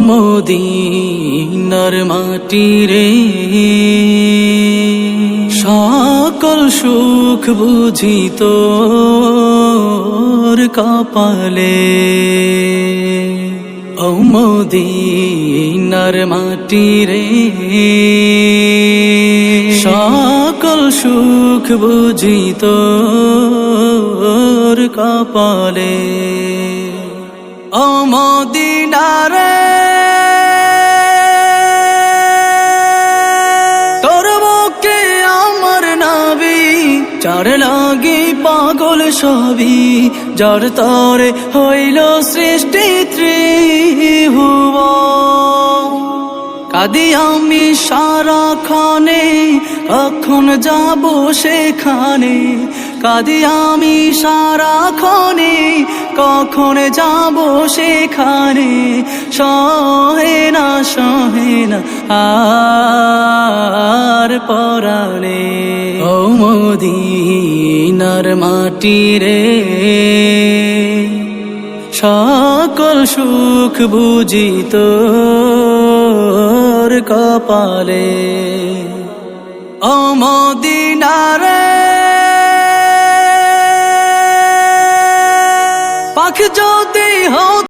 মদিনার মাটি রে সকল সুখ বুঝি তোর কপালে। ও মদিনার মাটি রে সকল সুখ বুঝি তোর কপালে। ও মদিনা রে তোর বুকে আমার নবী, যার লাগি পাগল সবই, যার তরে হইল সৃষ্টি ত্রিভুবন। কাঁদি আমি সারাক্ষণে, কখন যাব সেখানে। কাঁদি আমি সারাক্ষণে, কখন যাব সেখানে। সহে না আর পরাণে। ও মদিনার মাটি রে সকল সুখ বুঝি তোর কপালে। ও মদিনা রে পাখ যদি